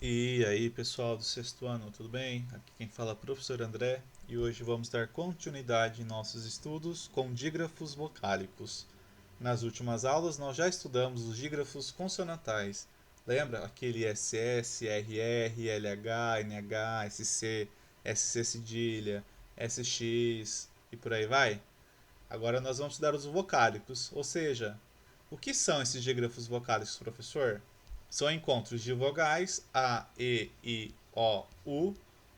E aí, pessoal do sexto ano, tudo bem? Aqui quem fala é o professor André e hoje vamos dar continuidade em nossos estudos com dígrafos vocálicos. Nas últimas aulas nós já estudamos os dígrafos consonantais. Lembra? Aquele SS, RR, LH, NH, SC, SC cedilha, SX e por aí vai? Agora nós vamos estudar os vocálicos, ou seja, o que são esses dígrafos vocálicos, professor? São encontros de vogais A, E, I, O, U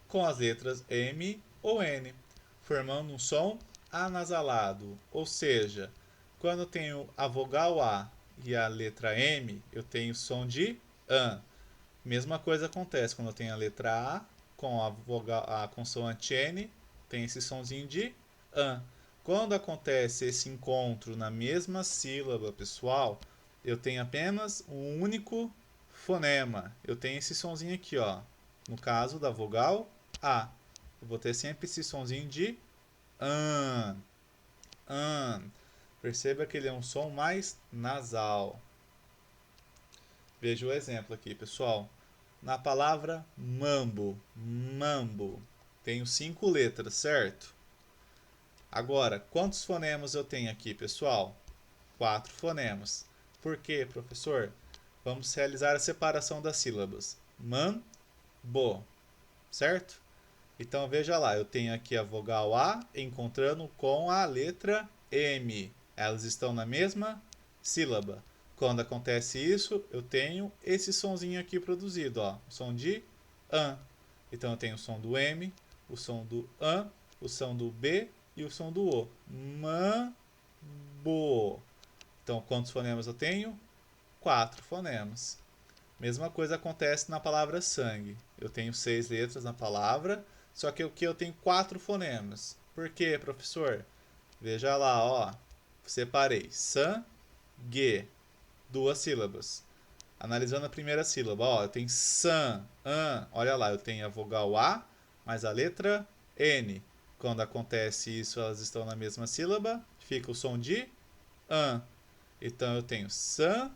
com as letras M ou N, formando um som anasalado. Ou seja, quando eu tenho a vogal A e a letra M, eu tenho som de AN. Mesma coisa acontece quando eu tenho a letra A com a vogal, a consoante N, tem esse sonzinho de AN. Quando acontece esse encontro na mesma sílaba, pessoal, eu tenho apenas um único fonema. Eu tenho esse sonzinho aqui, ó. No caso da vogal A, eu vou ter sempre esse sonzinho de AN. AN. Perceba que ele é um som mais nasal. Veja o exemplo aqui, pessoal. Na palavra mambo, mambo, tenho 5 letras, certo? Agora, quantos fonemas eu tenho aqui, pessoal? 4 fonemas. Por quê, professor? Vamos realizar a separação das sílabas. Man, bo, certo? Então veja lá, eu tenho aqui a vogal A encontrando com a letra M. Elas estão na mesma sílaba. Quando acontece isso, eu tenho esse sonzinho aqui produzido, ó, o som de AN. Então eu tenho o som do M, o som do AN, o som do B e o som do O. Mambo. Então quantos fonemas eu tenho? 4 fonemas. Mesma coisa acontece na palavra sangue. Eu tenho 6 letras na palavra, só que aqui eu tenho 4 fonemas. Por quê, professor? Veja lá, ó. Separei. Sangue. 2 sílabas. Analisando a primeira sílaba, ó, eu tenho san, an. Olha lá, eu tenho a vogal A mais a letra N. Quando acontece isso, elas estão na mesma sílaba, fica o som de an. Então eu tenho sangue.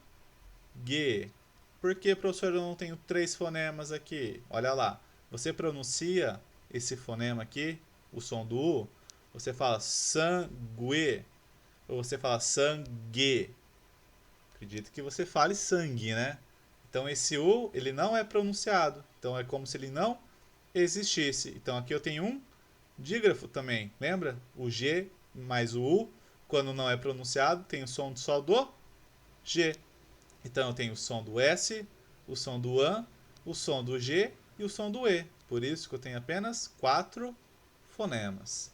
Por que, professor, eu não tenho 3 fonemas aqui? Olha lá, você pronuncia esse fonema aqui, o som do U, você fala sangue, ou você fala sangue. Acredito que você fale sangue, né? Então esse U, ele não é pronunciado. Então é como se ele não existisse. Então aqui eu tenho um dígrafo também. Lembra? O G mais o U, quando não é pronunciado, tem o som só do G. Então eu tenho o som do S, o som do AN, o som do G e o som do E. Por isso que eu tenho apenas 4 fonemas.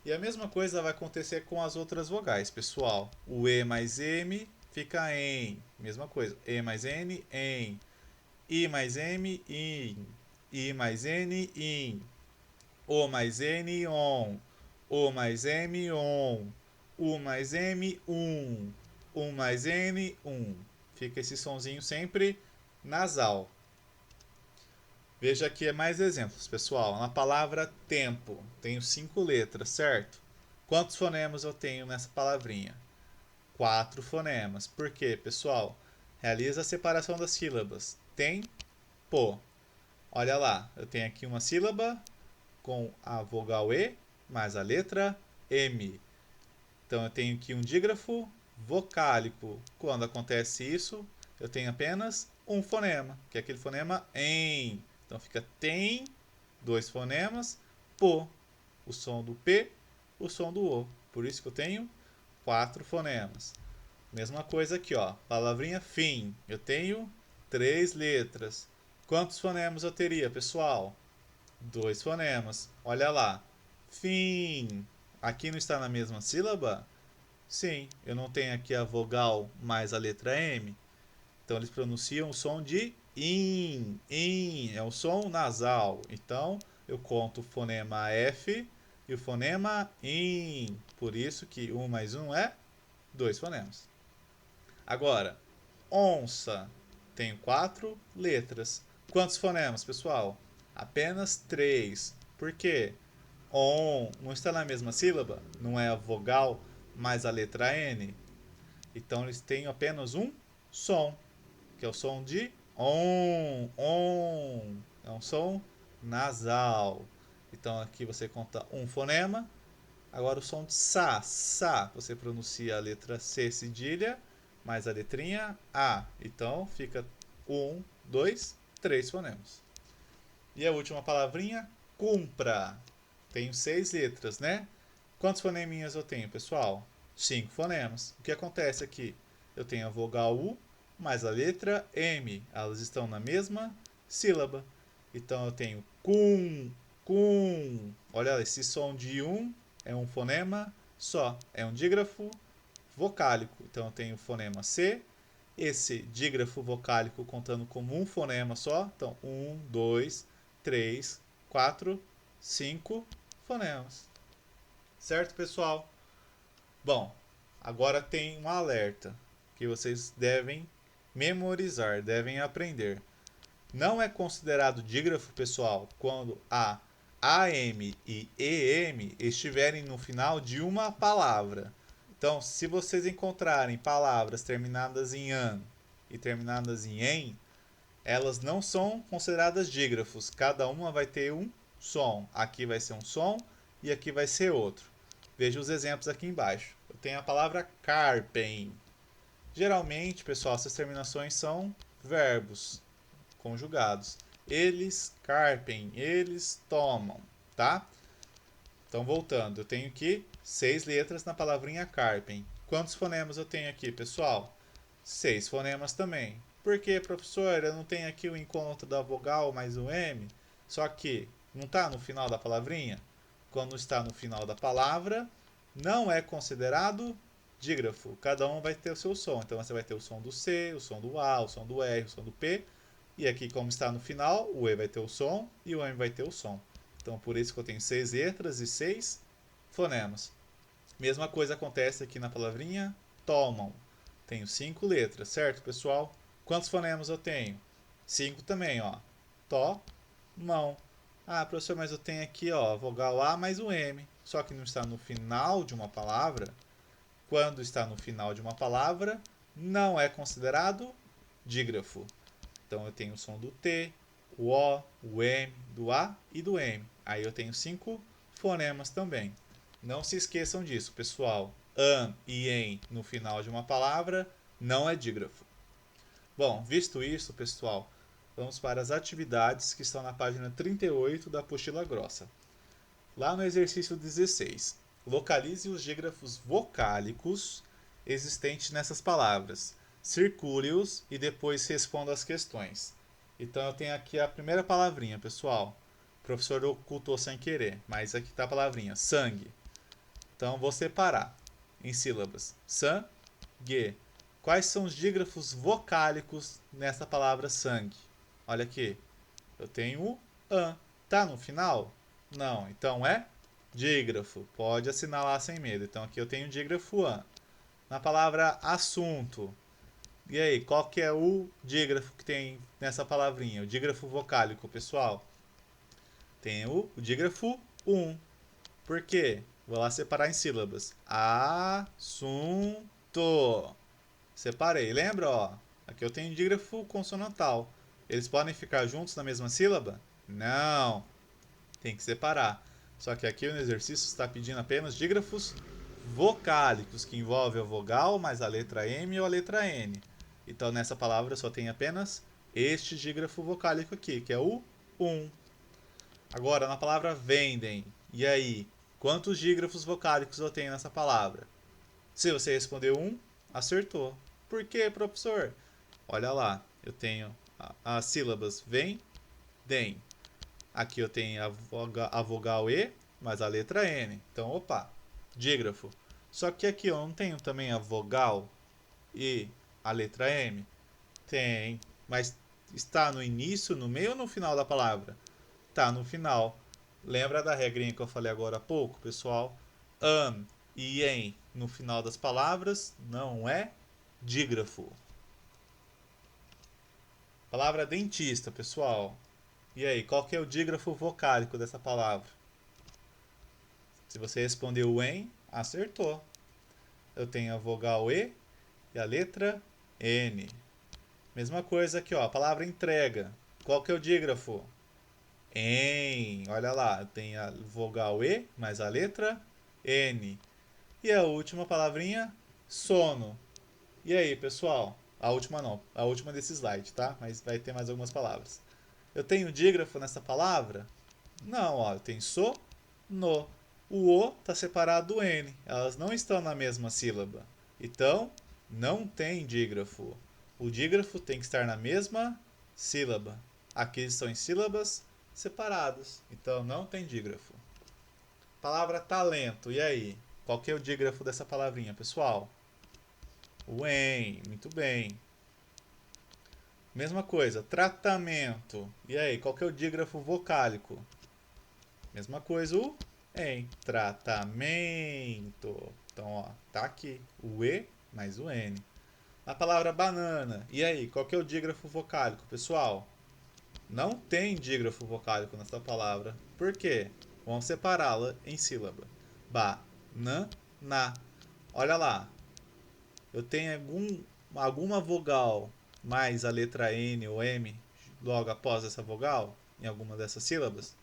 E a mesma coisa vai acontecer com as outras vogais, pessoal. O E mais M fica em. Mesma coisa. E mais N, em. I mais M, in. I mais N, in. O mais N, on. O mais M, on. U mais M, um. Um mais N, um. Fica esse sonzinho sempre nasal. Veja aqui mais exemplos, pessoal. Na palavra tempo, tenho 5 letras, certo? Quantos fonemas eu tenho nessa palavrinha? 4 fonemas. Por quê, pessoal? Realiza a separação das sílabas. Tempo. Olha lá, eu tenho aqui uma sílaba com a vogal E mais a letra M. Então eu tenho aqui um dígrafo vocálico. Quando acontece isso, eu tenho apenas um fonema, que é aquele fonema em. Então fica tem, 2 fonemas, po, o som do P, o som do O. Por isso que eu tenho 4 fonemas. Mesma coisa aqui, ó. Palavrinha fim. Eu tenho 3 letras. Quantos fonemas eu teria, pessoal? 2 fonemas. Olha lá. Fim. Aqui não está na mesma sílaba? Sim, eu não tenho aqui a vogal mais a letra M. Então eles pronunciam o som de in. In é o som nasal. Então eu conto o fonema F e o fonema in. Por isso que 1 mais 1 é 2 fonemas. Agora, onça. Tenho 4 letras. Quantos fonemas, pessoal? Apenas 3. Por quê? On não está na mesma sílaba? Não é a vogal mais a letra N? Então eles têm apenas um som, que é o som de on, on. um som nasal. Então aqui você conta um fonema. Agora o som de sa, sa, você pronuncia a letra C cedilha, mais a letrinha A. Então fica 1, 2, 3 fonemas. E a última palavrinha, cumpra. Tenho 6 letras, né? Quantos foneminhas eu tenho, pessoal? 5 fonemas. O que acontece aqui? Eu tenho a vogal U mais a letra M. Elas estão na mesma sílaba. Então eu tenho cum, cum. Olha, esse som de é um fonema só. É um dígrafo vocálico. Então eu tenho o fonema C. Esse dígrafo vocálico contando como um fonema só. Então 1, 2, 3, 4, 5 fonemas. Certo, pessoal? Bom, agora tem um alerta que vocês devem memorizar, devem aprender. Não é considerado dígrafo, pessoal, quando a AM e EM estiverem no final de uma palavra. Então, se vocês encontrarem palavras terminadas em an e terminadas em em, elas não são consideradas dígrafos. Cada uma vai ter um som. Aqui vai ser um som e aqui vai ser outro. Veja os exemplos aqui embaixo. Eu tenho a palavra carpem. Geralmente, pessoal, essas terminações são verbos conjugados. Eles carpem, eles tomam, tá? Então, voltando, eu tenho aqui 6 letras na palavrinha carpem. Quantos fonemas eu tenho aqui, pessoal? 6 fonemas também. Por que, professor? Eu não tenho aqui o encontro da vogal mais o M? Só que não está no final da palavrinha? Quando está no final da palavra, não é considerado dígrafo. Cada um vai ter o seu som. Então você vai ter o som do C, o som do A, o som do R, o som do P. E aqui, como está no final, o E vai ter o som e o M vai ter o som. Então por isso que eu tenho 6 letras e 6 fonemas. Mesma coisa acontece aqui na palavrinha tomam. Tenho 5 letras, certo, pessoal? Quantos fonemas eu tenho? 5 também, ó. To, mão. Ah, professor, mas eu tenho aqui, ó, vogal A mais o M. Só que não está no final de uma palavra. Quando está no final de uma palavra, não é considerado dígrafo. Então eu tenho o som do T, o O, o M, do A e do M. Aí eu tenho 5 fonemas também. Não se esqueçam disso, pessoal. An e em no final de uma palavra não é dígrafo. Bom, visto isso, pessoal, vamos para as atividades que estão na página 38 da apostila grossa. Lá no exercício 16, localize os dígrafos vocálicos existentes nessas palavras. Circule-os e depois responda as questões. Então eu tenho aqui a primeira palavrinha, pessoal. O professor ocultou sem querer, mas aqui está a palavrinha, sangue. Então vou separar em sílabas. Sangue. Quais são os dígrafos vocálicos nessa palavra sangue? Olha aqui. Eu tenho o an. Tá no final? Não. Então é dígrafo. Pode assinalar sem medo. Então aqui eu tenho o dígrafo an. Na palavra assunto. E aí, qual que é o dígrafo que tem nessa palavrinha? O dígrafo vocálico, pessoal? Tem o dígrafo Por quê? Vou lá separar em sílabas. Assunto. Separei. Lembra, ó? Aqui eu tenho dígrafo consonantal. Eles podem ficar juntos na mesma sílaba? Não. Tem que separar. Só que aqui no exercício está pedindo apenas dígrafos vocálicos, que envolve a vogal mais a letra M ou a letra N. Então nessa palavra só tem apenas este dígrafo vocálico aqui, que é o Agora na palavra vendem. E aí, quantos dígrafos vocálicos eu tenho nessa palavra? Se você respondeu acertou. Por quê, professor? Olha lá, eu tenho as sílabas vem, dem. Aqui eu tenho a vogal E mais a letra N. Então, opa, dígrafo. Só que aqui eu não tenho também a vogal e a letra M? Tem, mas está no início, no meio ou no final da palavra? Está no final. Lembra da regrinha que eu falei agora há pouco, pessoal? An e em no final das palavras não é dígrafo. Palavra dentista, pessoal. E aí, qual que é o dígrafo vocálico dessa palavra? Se você respondeu em, acertou. Eu tenho a vogal E e a letra N. Mesma coisa aqui, ó, a palavra entrega. Qual que é o dígrafo? Em. Olha lá, tem a vogal E mais a letra N. E a última palavrinha, sono. E aí, pessoal? A última não, a última desse slide, tá? Mas vai ter mais algumas palavras. Eu tenho dígrafo nessa palavra? Não, ó, eu tenho so, no. O O está separado do N. Elas não estão na mesma sílaba. Então, não tem dígrafo. O dígrafo tem que estar na mesma sílaba. Aqui eles estão em sílabas separadas. Então, não tem dígrafo. Palavra talento. E aí? Qual que é o dígrafo dessa palavrinha, pessoal? O em. Muito bem. Mesma coisa. Tratamento. E aí? Qual que é o dígrafo vocálico? Mesma coisa o em. Tratamento. Então, ó, tá aqui. O E mais o N. A palavra banana. E aí? Qual que é o dígrafo vocálico, pessoal? Não tem dígrafo vocálico nessa palavra. Por quê? Vamos separá-la em sílaba. Ba, na, na. Olha lá. Eu tenho alguma vogal mais a letra N ou M logo após essa vogal em alguma dessas sílabas?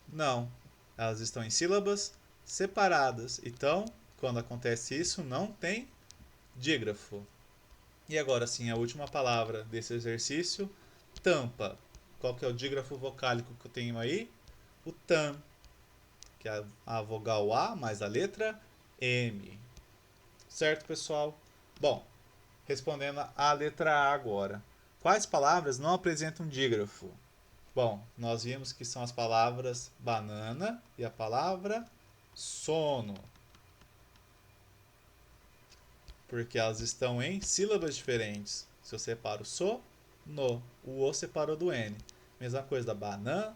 Não. Elas estão em sílabas separadas. Então, quando acontece isso, não tem dígrafo. E agora sim, a última palavra desse exercício, tampa. Qual que é o dígrafo vocálico que eu tenho aí? O tam, que é a vogal A mais a letra M. Certo, pessoal? Bom, respondendo a letra A agora. Quais palavras não apresentam dígrafo? Bom, nós vimos que são as palavras banana e a palavra sono. Porque elas estão em sílabas diferentes. Se eu separo so, no, o O separou do N. Mesma coisa da banana.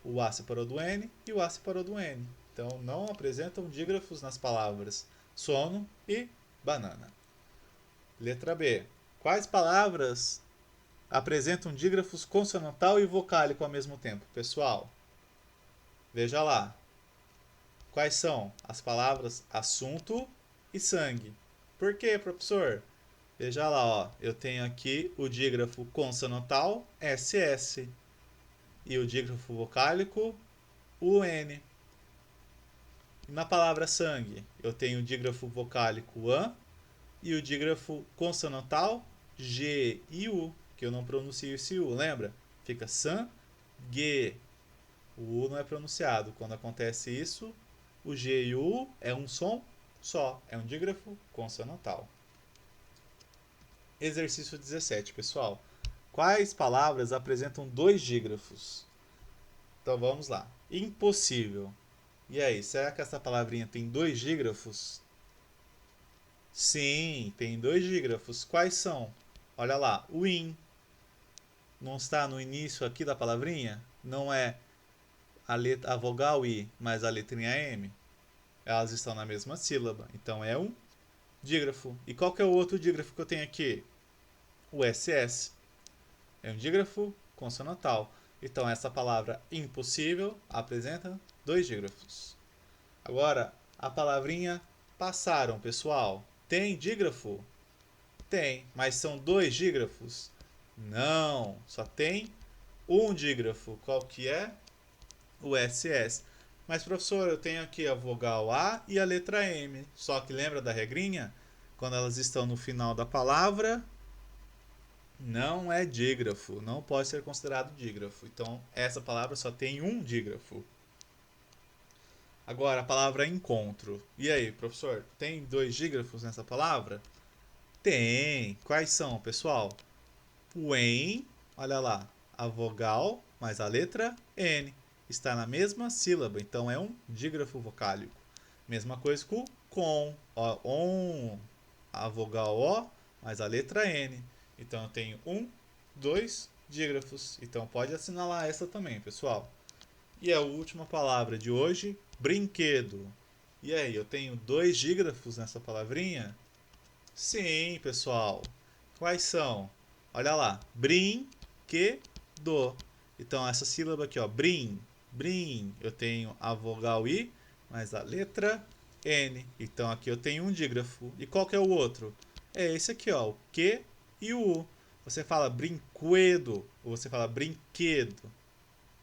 O A separou do N e o A separou do N. Então não apresentam dígrafos nas palavras sono e banana. Letra B. Quais palavras apresentam dígrafos consonantal e vocálico ao mesmo tempo? Pessoal, veja lá. Quais são as palavras assunto e sangue? Por quê, professor? Veja lá, ó. Eu tenho aqui o dígrafo consonantal SS e o dígrafo vocálico UN. E na palavra sangue, eu tenho o dígrafo vocálico AN e o dígrafo consonantal G e U, que eu não pronuncio esse U, lembra? Fica san, G. O U não é pronunciado. Quando acontece isso, o G e o U é um som só, é um dígrafo consonantal. Exercício 17, pessoal. Quais palavras apresentam dois dígrafos? Então vamos lá. Impossível. E aí, será que essa palavrinha tem dois dígrafos? Sim, tem dois dígrafos. Quais são? Olha lá, o in. Não está no início aqui da palavrinha? Não é a vogal I, mas a letrinha M? Elas estão na mesma sílaba. Então é um dígrafo. E qual que é o outro dígrafo que eu tenho aqui? O SS. É um dígrafo consonantal. Então essa palavra impossível apresenta dois dígrafos. Agora, a palavrinha passaram, pessoal. Tem dígrafo? Tem, mas são dois dígrafos? Não, só tem um dígrafo. Qual que é? O SS. Mas, professor, eu tenho aqui a vogal A e a letra M. Só que lembra da regrinha? Quando elas estão no final da palavra, não é dígrafo. Não pode ser considerado dígrafo. Então, essa palavra só tem um dígrafo. Agora, a palavra encontro. E aí, professor, tem dois dígrafos nessa palavra? Tem. Quais são, pessoal? O em, olha lá, a vogal mais a letra N. Está na mesma sílaba, então é um dígrafo vocálico. Mesma coisa com o com, ó, on, a vogal O mais a letra N. Então eu tenho um, dois dígrafos. Então pode assinalar essa também, pessoal. E a última palavra de hoje, brinquedo. E aí, eu tenho dois dígrafos nessa palavrinha? Sim, pessoal. Quais são? Olha lá, brinquedo. Então, essa sílaba aqui, ó, brim. Eu tenho a vogal I, mais a letra N. Então, aqui eu tenho um dígrafo. E qual que é o outro? É esse aqui, ó, o Q e o U. Você fala brinquedo ou você fala brinquedo.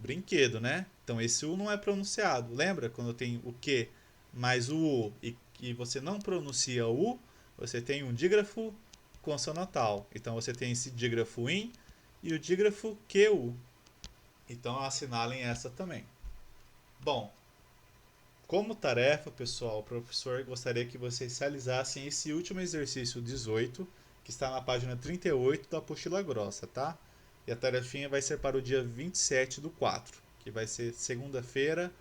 brinquedo, né? Então esse U não é pronunciado. Lembra quando eu tenho o Q mais o U e você não pronuncia o U, você tem um dígrafo consonantal. Então você tem esse dígrafo IN e o dígrafo QU. Então assinalem essa também. Bom, como tarefa, pessoal, o professor gostaria que vocês realizassem esse último exercício 18, que está na página 38 da apostila grossa, tá? E a tarefinha vai ser para o dia 27/4, que vai ser segunda-feira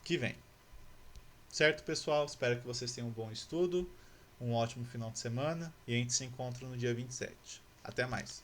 que vem. Certo, pessoal? Espero que vocês tenham um bom estudo, um ótimo final de semana e a gente se encontra no dia 27. Até mais!